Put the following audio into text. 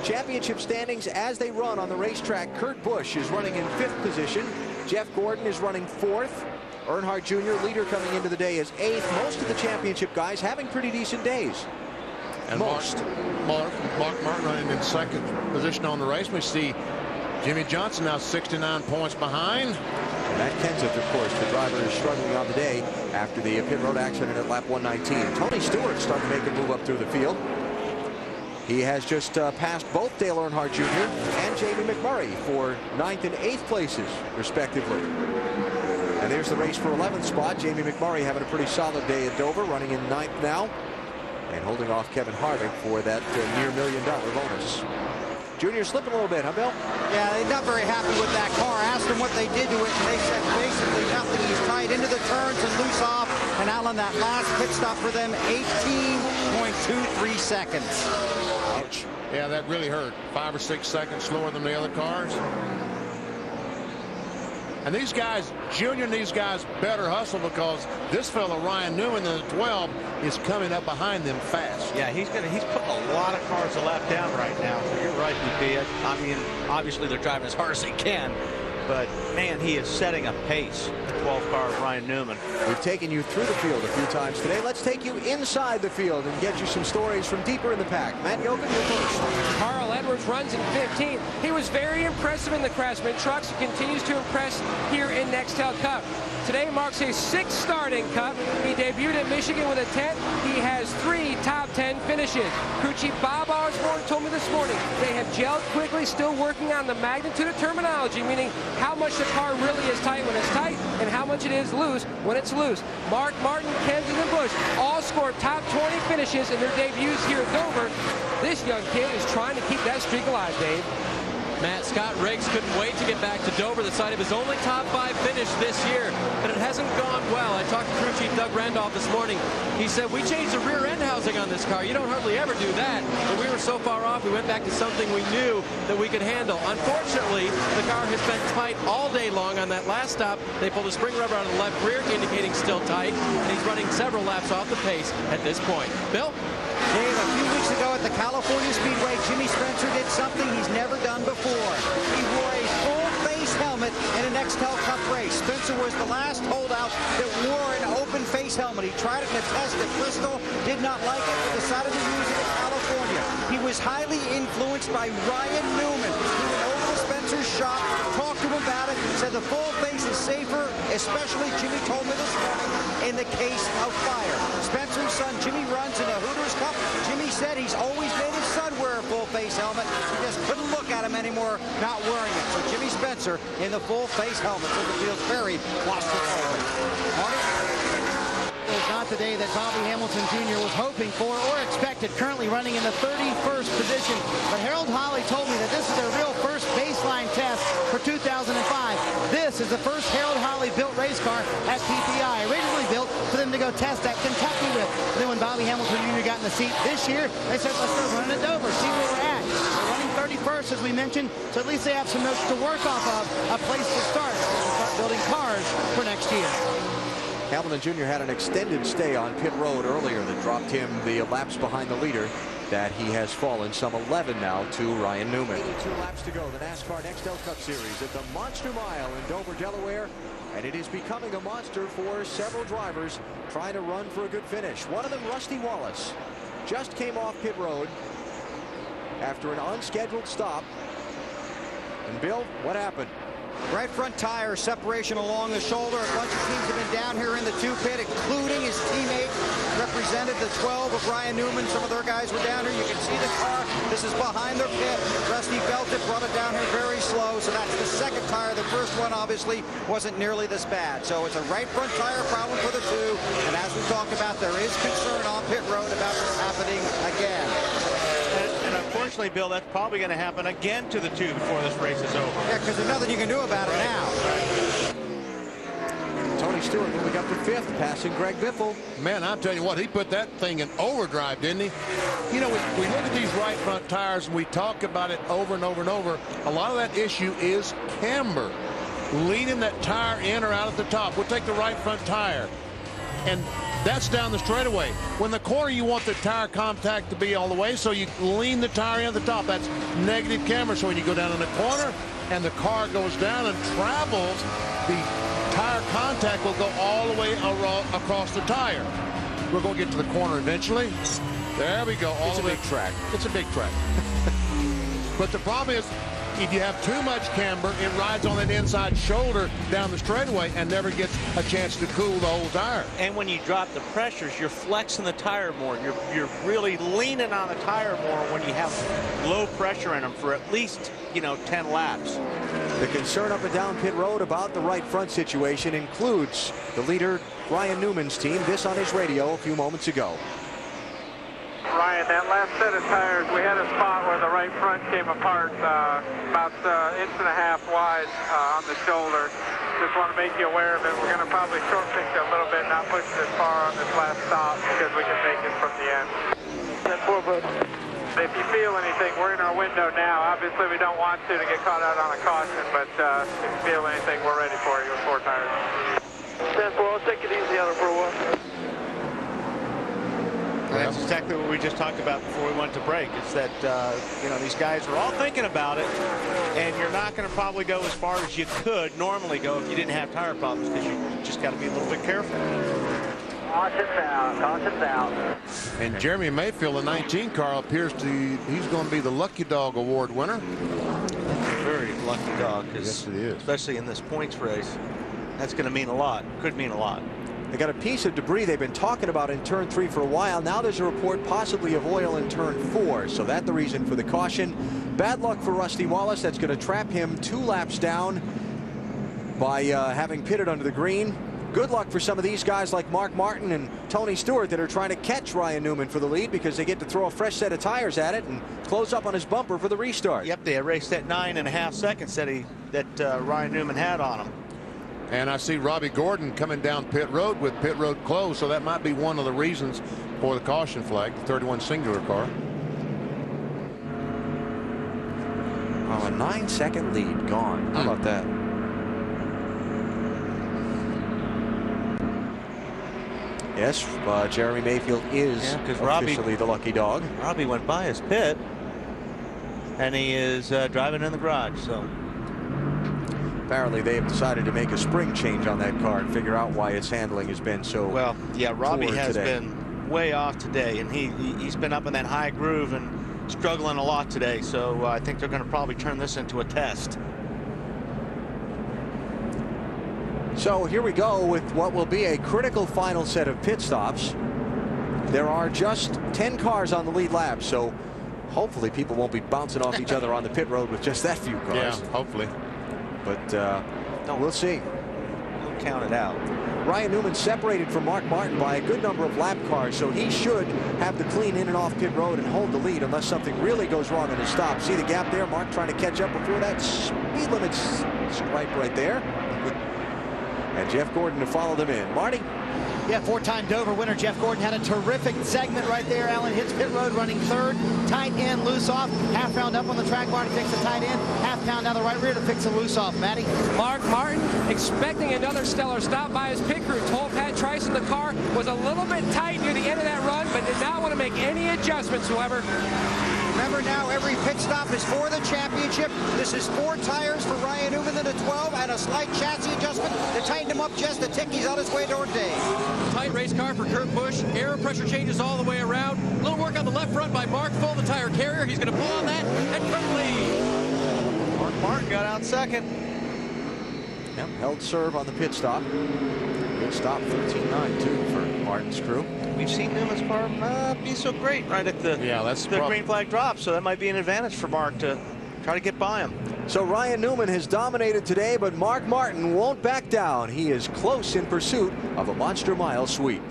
championship standings as they run on the racetrack. Kurt Busch is running in 5th position. Jeff Gordon is running 4th. Earnhardt Jr., leader coming into the day, is 8th. Most of the championship guys having pretty decent days. And Mark Martin running in 2nd position on the race. We see Jimmy Johnson now 69 points behind. And Matt Kenseth, of course, the driver, is struggling on the day after the pit road accident at lap 119. Tony Stewart starting to make a move up through the field. He has just passed both Dale Earnhardt Jr. and Jamie McMurray for 9th and 8th places, respectively. And there's the race for 11th spot. Jamie McMurray having a pretty solid day at Dover, running in 9th now, and holding off Kevin Harvick for that near $1 million bonus. Junior slipping a little bit, huh, Bill? Yeah, they're not very happy with that car. Asked them what they did to it, and they said basically nothing. He's tied into the turns and loose off. And Alan, that last pit stop for them, 18.23 seconds. Ouch. Yeah, that really hurt. 5 or 6 seconds slower than the other cars. And these guys, Junior and these guys better hustle, because this fellow, Ryan Newman, in the 12, is coming up behind them fast. Yeah, he's putting a lot of cars a lap down right now. So you're right, BP. I mean, obviously they're driving as hard as they can, but man, he is setting a pace. The 12 car of Ryan Newman. We've taken you through the field a few times today. Let's take you inside the field and get you some stories from deeper in the pack. Matt Yoakum, you're first. Carl Edwards runs in 15th. He was very impressive in the Craftsman trucks and continues to impress here in Nextel Cup. Today marks his 6th start in Cup. He debuted at Michigan with a 10th. He has 3 top 10 finishes. Crew chief Bob Osborne told me this morning they have gelled quickly, still working on the magnitude of terminology, meaning how much the car really is tight when it's tight and how much it is loose when it's loose. Mark Martin, Kenseth, and Busch all scored top 20 finishes in their debuts here at Dover. This young kid is trying to keep that streak alive, Dave. Matt, Scott Riggs couldn't wait to get back to Dover, the site of his only top 5 finish this year, but it hasn't gone well. I talked to crew chief Doug Randolph this morning. He said, we changed the rear end housing on this car. You don't hardly ever do that, but we were so far off, we went back to something we knew that we could handle. Unfortunately, the car has been tight all day long. On that last stop, they pulled a spring rubber out of the left rear, indicating still tight, and he's running several laps off the pace at this point. Bill? Dave, a few weeks ago at the California Speedway, Jimmy Spencer did something he's never done before. He wore a full face helmet in a Nextel Cup race. Spencer was the last holdout that wore an open face helmet. He tried it in a test at Bristol, did not like it, but decided to use it in California. He was highly influenced by Ryan Newman. He went over to Spencer's shop, talked to him about it, said the full face is safer, especially, Jimmy told me this morning, in the case of fire. Spencer's son Jimmy runs in a Hooters Cup. Jimmy said he's always made his son wear a full face helmet. He just couldn't look at him anymore not wearing it. So Jimmy Spencer in the full face helmet. So the field's very claustrophobic. Marty? It was not the day that Bobby Hamilton Jr. was hoping for or expected, currently running in the 31st position. But Harold Holley told me that this is their real first baseline test for 2005. This is the first Harold Holley built race car at PPI, originally built for them to go test at Kentucky with. But then when Bobby Hamilton Jr. got in the seat this year, they said, let's go run at Dover, see where we're at. They're running 31st, as we mentioned, so at least they have some notes to work off of, a place to start building cars for next year. Hamilton Jr. had an extended stay on pit road earlier that dropped him the laps behind the leader, that he has fallen some 11 now to Ryan Newman. 82 laps to go, the NASCAR Nextel Cup Series at the Monster Mile in Dover, Delaware, and it is becoming a monster for several drivers trying to run for a good finish. One of them, Rusty Wallace, just came off pit road after an unscheduled stop. And Bill, what happened? Right front tire separation along the shoulder. A bunch of teams have been down here in the 2 pit, including his teammate, represented the 12 of Ryan Newman. Some of their guys were down here. You can see the car. This is behind their pit. Rusty felt it, brought it down here very slow. So that's the second tire. The first one obviously wasn't nearly this bad. So it's a right front tire problem for the 2. And as we talked about, there is concern on pit road about this happening again. And unfortunately, Bill, that's probably going to happen again to the 2 before this race is over. Yeah, because there's nothing you can do about it now. Tony Stewart moving up to 5th, passing Greg Biffle. Man, I'm telling you what, he put that thing in overdrive, didn't he? You know, we look at these right front tires and we talk about it over and over and over. A lot of that issue is camber, leaning that tire in or out at the top. We'll take the right front tire. And That's down the straightaway. When the corner, you want the tire contact to be all the way, so you lean the tire in at the top. That's negative camber. So when you go down in the corner and the car goes down and travels, the tire contact will go all the way across the tire. We're going to get to the corner eventually. There we go. It's a big track. It's a big track. But the problem is, if you have too much camber, it rides on that inside shoulder down the straightaway and never gets a chance to cool the whole tire. And when you drop the pressures, you're flexing the tire more. You're really leaning on the tire more when you have low pressure in them for at least, 10 laps. The concern up and down pit road about the right front situation includes the leader, Ryan Newman's team. This on his radio a few moments ago. Ryan, that last set of tires, we had a spot where the right front came apart about an inch and a half wide on the shoulder. Just want to make you aware of it. We're going to probably short fix it a little bit, not push it as far on this last stop because we can make it from the end. If you feel anything, we're in our window now. Obviously, we don't want to get caught out on a caution, but if you feel anything, we're ready for you with 4 tires. 10-4, I'll take it easy on it for a while. That's exactly what we just talked about before we went to break. Is that these guys are all thinking about it, and you're not going to probably go as far as you could normally go if you didn't have tire problems, because you just got to be a little bit careful. Caution's out, caution's out. And Jeremy Mayfield, the 19 car, appears he's going to be the Lucky Dog Award winner. Very lucky dog, yes, it is. Especially in this points race. That's going to mean a lot. Could mean a lot. They got a piece of debris they've been talking about in turn 3 for a while. Now there's a report possibly of oil in turn 4. So that's the reason for the caution. Bad luck for Rusty Wallace. That's going to trap him 2 laps down by having pitted under the green. Good luck for some of these guys like Mark Martin and Tony Stewart that are trying to catch Ryan Newman for the lead, because they get to throw a fresh set of tires at it and close up on his bumper for the restart. Yep, they raced at 9.5 seconds that Ryan Newman had on him. And I see Robbie Gordon coming down pit road with pit road closed, so that might be one of the reasons for the caution flag, the 31 singular car. Oh, a 9-second lead gone. How about that? Yes, Jeremy Mayfield is officially the lucky dog. Robbie went by his pit, and he is driving in the garage. So apparently they have decided to make a spring change on that car and figure out why its handling has been so well. Yeah, Robbie has today. been way off today, and he's been up in that high groove and struggling a lot today. So I think they're going to probably turn this into a test. So here we go with what will be a critical final set of pit stops. There are just 10 cars on the lead lap, so hopefully people won't be bouncing off each other on the pit road with just that few cars. Yeah, hopefully. But we'll see. Don't count it out. Ryan Newman separated from Mark Martin by a good number of lap cars, so he should have the clean in and off pit road and hold the lead unless something really goes wrong in his stop. See the gap there? Mark trying to catch up before that speed limit stripe right there. And Jeff Gordon to follow them in. Marty? Yeah, 4-time Dover winner Jeff Gordon had a terrific segment right there. Allen hits pit road running 3rd. Tight end, loose off. Half round up on the track bar to fix the tight end. Half pound down the right rear to fix the loose off. Matty? Mark Martin expecting another stellar stop by his pit crew. Told Pat Trice in the car was a little bit tight near the end of that run, but did not want to make any adjustments whatsoever. Remember now, every pit stop is for the championship. This is 4 tires for Ryan Newman in the 12 and a slight chassis adjustment to tighten him up just a tick. He's on his way toward Dave. Tight race car for Kurt Busch. Air pressure changes all the way around. A little work on the left front by Mark Full, the tire carrier. He's going to pull on that and quickly. Mark Martin got out second. Yep, held serve on the pit stop. Good stop, 13.9 too for Martin's crew. We've seen Newman's car not be so great right at the green flag drop, so that might be an advantage for Mark to try to get by him. So Ryan Newman has dominated today, but Mark Martin won't back down. He is close in pursuit of a monster mile sweep.